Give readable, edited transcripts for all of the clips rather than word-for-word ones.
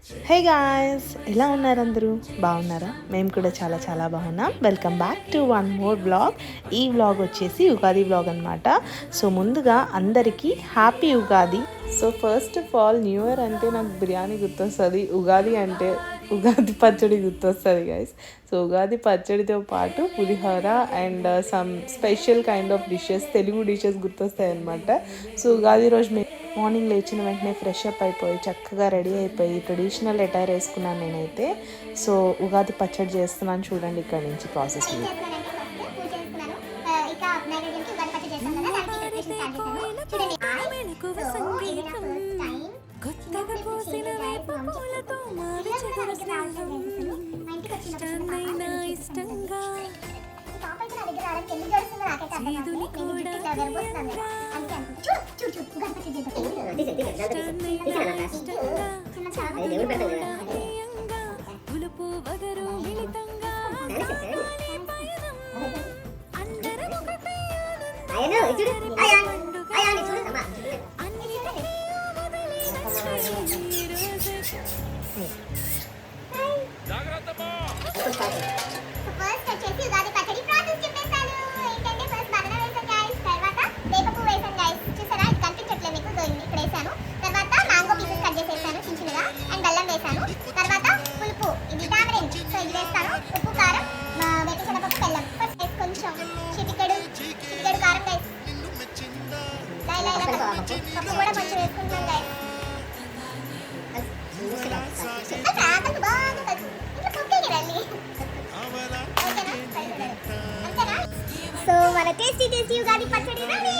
Hey guys, ఎలా ఉన్నారు అందరూ? బాగున్నారా? మేము కూడా చాలా చాలా బాగున్నాం. Welcome back to one more vlog. ఈ వ్లాగ్ వచ్చేసి ఉగాది వ్లాగ్ అనమాట. సో ముందుగా అందరికీ happy Ugadi. So first of all new year అంటే నాకు బిర్యానీ గుర్తొస్తుంది, ఉగాది అంటే ఉగాది పచ్చడి గుర్తొస్తుంది గైస్. సో ఉగాది పచ్చడితో పాటు pulihora and some special kind of dishes, Telugu dishes గుర్తొస్తాయి అనమాట. సో ఉగాది రోజు మేము మార్నింగ్ లేచిన వెంటనే ఫ్రెష్ అప్ అయిపోయి చక్కగా రెడీ అయిపోయి ట్రెడిషనల్ అటైర్ వేసుకున్నాను నేనైతే. సో ఉగాది పచ్చడి చేస్తున్నాను, చూడండి ఇక్కడ నుంచి ప్రాసెస్. సో మన టేస్టీ టేస్టీ ఉగాది పచ్చడి రెడీ.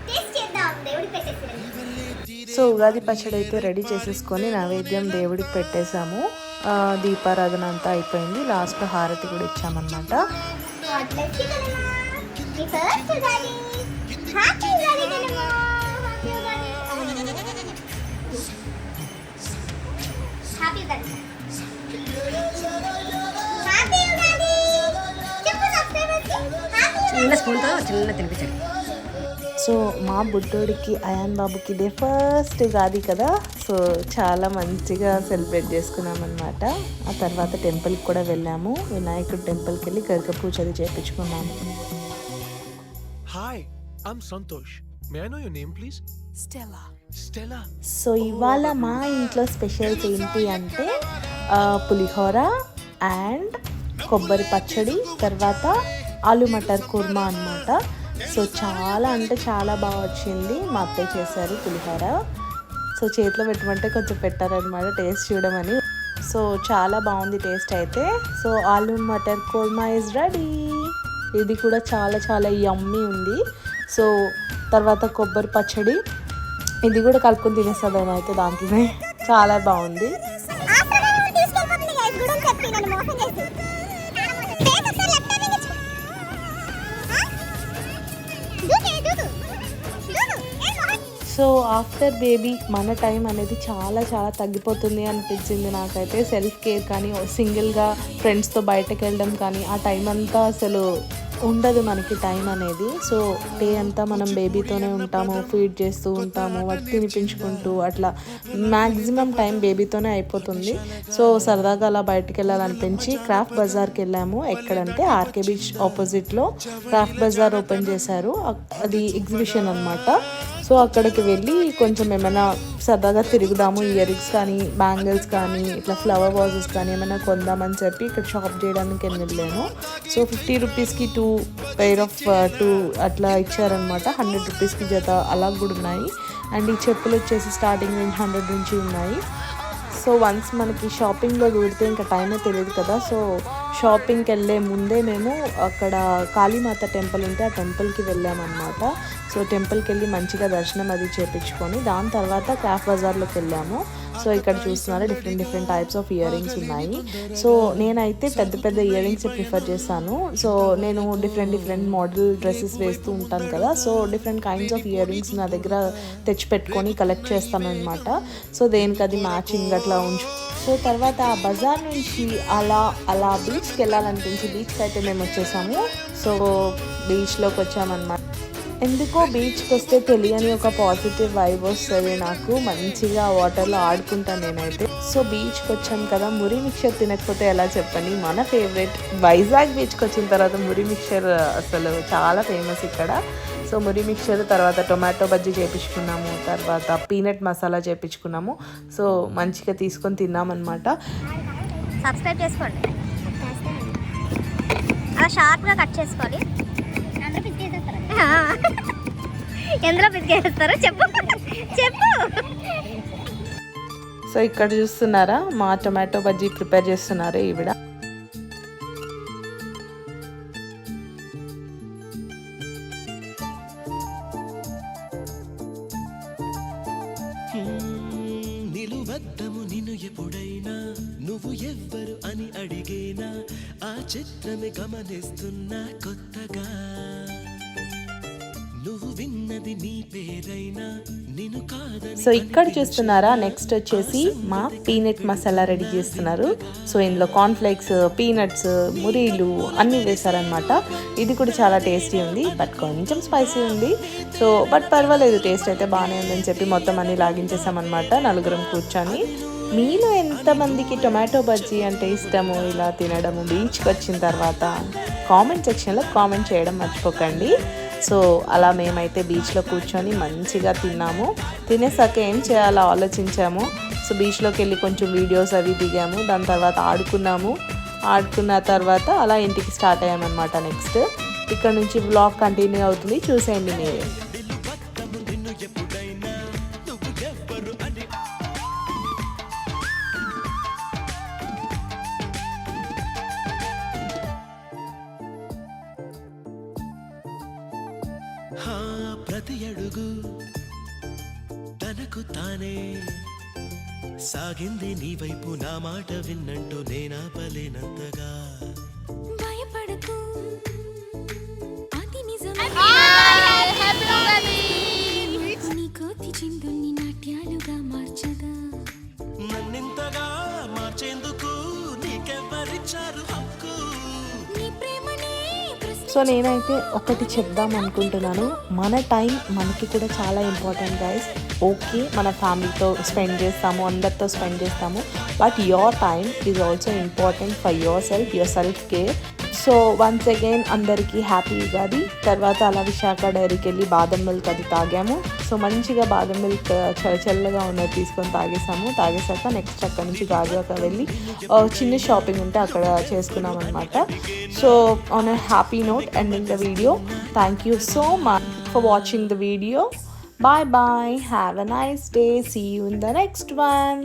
టేస్ట్ చేద్దాం, దేవుడికి పెట్టేసాను. సో ఉగాది పచ్చడి అయితే రెడీ చేసేసుకొని నైవేద్యం దేవుడికి పెట్టేశాము. దీపారాధన అంతా అయిపోయింది. లాస్ట్లో హారతి కూడా ఇచ్చామన్నమాట. చిన్న స్పూన్తో చిన్న తినిపించండి. సో మా బుడ్డోడికి అయాన్ బాబుకి ఇదే ఫస్ట్ ఉగాది కదా, సో చాలా మంచిగా సెలబ్రేట్ చేసుకున్నాం అనమాట. ఆ తర్వాత టెంపుల్కి కూడా వెళ్ళాము, వినాయకుడు టెంపుల్కి వెళ్ళి గరిక పూజ అది చేయించుకున్నాము. Hi, I'm Santosh. May I know your name please? Stella. Stella. So ఇవాళ మా ఇంట్లో స్పెషల్స్ ఏంటి అంటే పులిహోర అండ్ కొబ్బరి పచ్చడి, తర్వాత ఆలు మటర్ కుర్మా అన్నమాట. సో చాలా అంటే చాలా బాగా వచ్చింది. మా అత్తయ్య చేశారు పులిహోర. సో చేతిలో పెట్టమంటే కొంచెం పెట్టారనమాట టేస్ట్ చూడమని. సో చాలా బాగుంది టేస్ట్ అయితే. సో ఆలు మటర్ కుర్మా ఇస్ రెడీ. ఇది కూడా చాలా చాలా యమ్మీ ఉంది. సో తర్వాత కొబ్బరి పచ్చడి, ఇది కూడా కలుపుకొని తినేస్తుంది అయితే దాంట్లోనే. చాలా బాగుంది. సో ఆఫ్టర్ బేబీ మన టైం అనేది చాలా చాలా తగ్గిపోతుంది అనిపించింది నాకైతే. సెల్ఫ్ కేర్ కానీ, సింగిల్గా ఫ్రెండ్స్తో బయటకు వెళ్ళడం కానీ, ఆ టైం అంతా అసలు ఉండదు మనకి టైం అనేది. సో డే అంతా మనం బేబీతోనే ఉంటాము, ఫీడ్ చేస్తూ ఉంటాము, వాటి తినిపించుకుంటూ అట్లా మ్యాక్సిమం టైం బేబీతోనే అయిపోతుంది. సో సరదాగా అలా బయటకు వెళ్ళాలనిపించి క్రాఫ్ట్ బజార్కి వెళ్ళాము. ఎక్కడంటే ఆర్కే బీచ్ ఆపోజిట్లో క్రాఫ్ట్ బజార్ ఓపెన్ చేశారు, అది ఎగ్జిబిషన్ అనమాట. సో అక్కడికి వెళ్ళి కొంచెం ఏమైనా సరదాగా తిరుగుదాము, ఇయర్ రింగ్స్ కానీ, బ్యాంగిల్స్ కానీ, ఇట్లా ఫ్లవర్ వాజెస్ కానీ ఏమైనా కొందామని చెప్పి ఇక్కడ షాప్ చేయడానికి వెళ్ళాను. సో 50 రూపీస్కి 2 పెయిర్ ఆఫ్ 2 అట్లా ఇచ్చారనమాట. 100 రూపీస్కి జత అలా కూడా ఉన్నాయి. అండ్ ఈ చెప్పులు వచ్చేసి స్టార్టింగ్ నుంచి 100 నుంచి ఉన్నాయి. సో వన్స్ మనకి షాపింగ్లో దూరితే ఇంకా టైమే తెలియదు కదా. సో షాపింగ్కి వెళ్ళే ముందే మేము అక్కడ కాళీమాత టెంపుల్ ఉంటే ఆ టెంపుల్కి వెళ్ళామన్నమాట. సో టెంపుల్కి వెళ్ళి మంచిగా దర్శనం అది చేయించుకొని దాని తర్వాత క్రాఫ్ట్ బజార్లోకి వెళ్ళాము. సో ఇక్కడ చూస్తున్నారు different different types of ear rings ఉన్నాయి. సో నేనైతే పెద్ద పెద్ద ఇయర్ రింగ్స్ ప్రిఫర్ చేస్తాను. సో నేను డిఫరెంట్ మోడల్ డ్రెస్సెస్ వేస్తూ ఉంటాను కదా. So different kinds of ear rings నా దగ్గర తెచ్చిపెట్టుకొని కలెక్ట్ చేస్తాను అనమాట. సో దేనికి అది మ్యాచింగ్ అట్లా ఉంచు. సో తర్వాత ఆ బజార్ నుంచి అలా బీచ్కి వెళ్ళాలనిపించి బీచ్కి అయితే మేము వచ్చేసాము. సో బీచ్లోకి వచ్చామన్నమాట. ఎందుకో బీచ్కి వస్తే తెలియని ఒక పాజిటివ్ వైబ్ వస్తుంది నాకు. మంచిగా వాటర్లో ఆడుకుంటాను నేనైతే. సో బీచ్కి వచ్చాం కదా, మురి మిక్చర్ తినకపోతే ఎలా చెప్పండి. మన ఫేవరెట్ వైజాగ్ బీచ్కి వచ్చిన తర్వాత మురి మిక్చర్ అసలు చాలా ఫేమస్ ఇక్కడ. సో మురి మిక్చర్ తర్వాత టొమాటో బజ్జీ చేపించుకున్నాము, తర్వాత పీనట్ మసాలా చేపించుకున్నాము. సో మంచిగా తీసుకొని తిన్నామన్నమాట. సబ్స్క్రైబ్ చేసుకోండి. అలా షార్ప్గా కట్ చేసుకోవాలి. ఎందులో పిసికేస్తారు చెప్పు చెప్పు. సో ఇక్కడ చూస్తున్నారా మా టొమాటో బజ్జీ ప్రిపేర్ చేస్తున్నారు ఈవిడ. నిలువద్దము నిన్ను ఎప్పుడైనా నువ్వు ఎవ్వరు అని అడిగేనా ఆ చిత్రమే గమనిస్తున్నా కొత్తగా నువ్వు విన్నది నీ పేరైనా నిన్ను కాదని. సో ఇక్కడ చూస్తున్నారా నెక్స్ట్ వచ్చేసి మా పీనట్ మసాలా రెడీ చేస్తున్నారు. సో ఇందులో కార్న్ఫ్లేక్స్, పీనట్స్, మురీలు అన్నీ వేశారనమాట. ఇది కూడా చాలా టేస్టీ ఉంది, బట్ కొంచెం స్పైసీ ఉంది. సో బట్ పర్వాలేదు, టేస్ట్ అయితే బాగానే ఉందని చెప్పి మొత్తం అన్ని లాగించేసామన్నమాట నలుగురం కూర్చొని. మీలో ఎంతమందికి టొమాటో బజ్జీ అంటే ఇష్టము, ఇలా తినడము బీచ్కి వచ్చిన తర్వాత కామెంట్ సెక్షన్లో కామెంట్ చేయడం మర్చిపోకండి. సో అలా మేమైతే బీచ్లో కూర్చొని మంచిగా తిన్నాము. తినేసాక ఏం చేయాలో ఆలోచించాము. సో బీచ్లోకి వెళ్ళి కొంచెం వీడియోస్ అవి దిగాము. దాని తర్వాత ఆడుకున్న తర్వాత అలా ఇంటికి స్టార్ట్ అయ్యామన్నమాట. నెక్స్ట్ ఇక్కడ నుంచి వ్లాగ్ కంటిన్యూ అవుతుంది, చూసేయండి మీరే. ప్రతి అడుగు తనకు తానే సాగింది నీ వైపు, నా మాట విన్నంటూ నేనాపలేనంతగా. భయపడకు అది నిజమే, నీ కోతి చిందుల్ని నాట్యాలుగా మార్చగా, నన్నింతగా మార్చేందుకు నీకెవ్వరిచ్చారు హక్కు, నీ ప్రేమని. సో నేనైతే ఒకటి చెప్దాం అనుకుంటున్నాను, మన టైం మనకి కూడా చాలా ఇంపార్టెంట్ గైస్. ఓకే మన ఫ్యామిలీతో స్పెండ్ చేస్తాము, అందరితో స్పెండ్ చేస్తాము, but your time is also important for your self care. So once again అందరికీ హ్యాపీ ఉగాది. తర్వాత అలా విశాఖ డైరీకి వెళ్ళి బాదం మిల్క్ అది తాగాము. సో మంచిగా బాదం మిల్క్ చల్లగా ఉన్నది తీసుకొని తాగేసాక నెక్స్ట్ అక్కడ నుంచి గాజువాక వెళ్ళి చిన్న షాపింగ్ ఉంటే అక్కడ చేసుకున్నాం అనమాట. So on a happy note ending the video. Thank you so much for watching the video. Bye bye, have a nice day, see you in the next one.